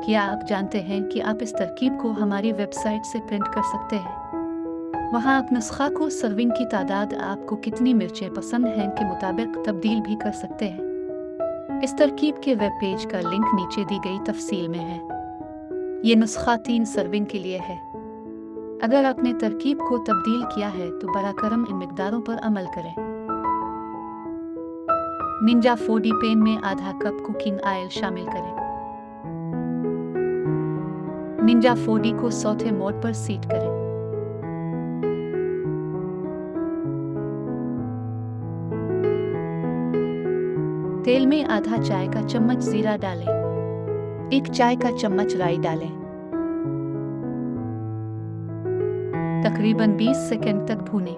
क्या आप जानते हैं कि आप इस तरकीब को हमारी वेबसाइट से प्रिंट कर सकते हैं? वहाँ आप नुस्खा को सर्विंग की तादाद आपको कितनी मिर्चें पसंद हैं के मुताबिक तब्दील भी कर सकते हैं। इस तरकीब के वेब पेज का लिंक नीचे दी गई तफसील में है। ये नुस्खा 3 सर्विंग के लिए है। अगर आपने तरकीब को तब्दील किया है तो बराकरम इन मिकदारों पर अमल करें। निंजा 4D पैन में आधा कप कुकिंग ऑयल शामिल करें। निंजा 4D को सौथे मोड पर सीट करें। तेल में आधा चाय का चम्मच जीरा डालें। 1 चाय का चम्मच राई डालें। तकरीबन 20 सेकंड तक भूनें।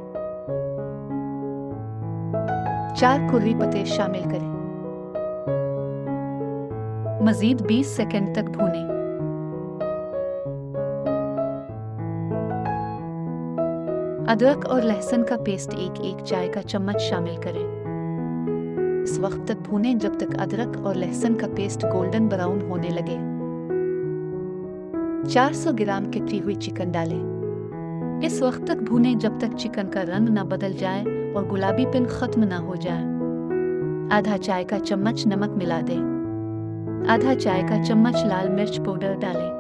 4 कुर्री पत्ते शामिल करें। मजीद 20 सेकंड तक भूनें। अदरक और लहसुन का पेस्ट 1 चाय का चम्मच शामिल करें। इस वक्त तक भूनें जब तक अदरक और लहसुन का पेस्ट गोल्डन ब्राउन होने लगे। 400 ग्राम कटी हुई चिकन डालें। इस वक्त तक भूनें जब तक चिकन का रंग न बदल जाए और गुलाबीपन खत्म न हो जाए। आधा चाय का चम्मच नमक मिला दें। आधा चाय का चम्मच लाल मिर्च पाउडर डालें।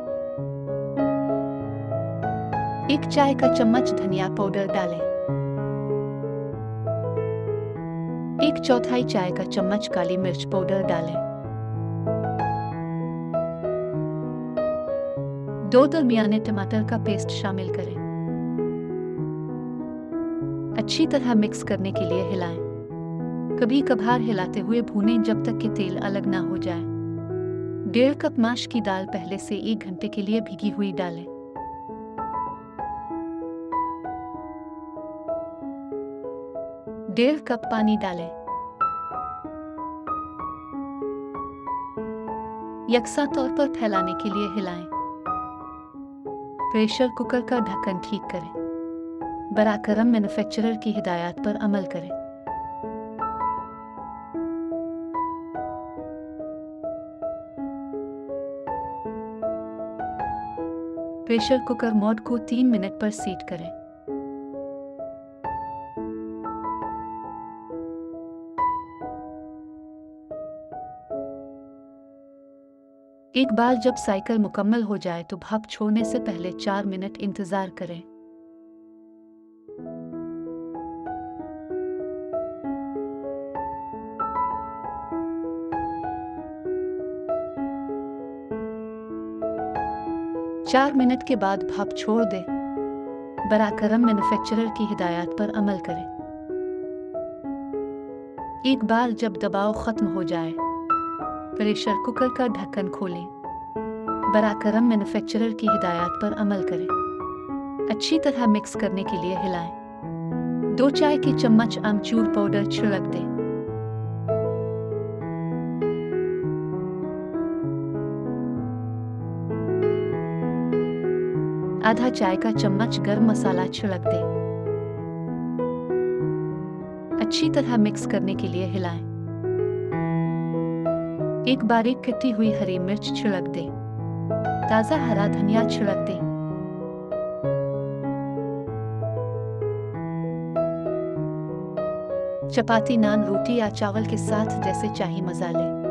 1 चाय का चम्मच धनिया पाउडर डालें। 1/4 चाय का चम्मच काली मिर्च पाउडर डालें। 2 दरमियाने टमाटर का पेस्ट शामिल करें। अच्छी तरह मिक्स करने के लिए हिलाएं। कभी कभार हिलाते हुए भूनें जब तक कि तेल अलग ना हो जाए। 1.5 कप माश की दाल पहले से 1 घंटे के लिए भिगी हुई डालें। 1.5 कप पानी डालें। यकसा तौर पर फैलाने के लिए हिलाएं। प्रेशर कुकर का ढक्कन ठीक करें। बराकरम मैन्युफैक्चरर की हिदायत पर अमल करें। प्रेशर कुकर मोड को 3 मिनट पर सीट करें। एक बार जब साइकिल मुकम्मल हो जाए तो भाप छोड़ने से पहले 4 मिनट इंतजार करें। चार मिनट के बाद भाप छोड़ दें। बराकरम मैन्युफैक्चरर की हिदायत पर अमल करें। एक बार जब दबाव खत्म हो जाए, प्रेशर कुकर का ढक्कन खोलें। बराकरम मैन्युफैक्चरर की हिदायत पर अमल करें। अच्छी तरह मिक्स करने के लिए हिलाएं। 2 चाय के चम्मच आमचूर पाउडर छिड़क दें। आधा चाय का चम्मच गरम मसाला छिड़क दें। अच्छी तरह मिक्स करने के लिए हिलाएं। एक बारीक कटी हुई हरी मिर्च छिड़क दें। ताज़ा हरा धनिया छिड़क दें। चपाती, नान, रोटी या चावल के साथ जैसे चाहे मजा लें।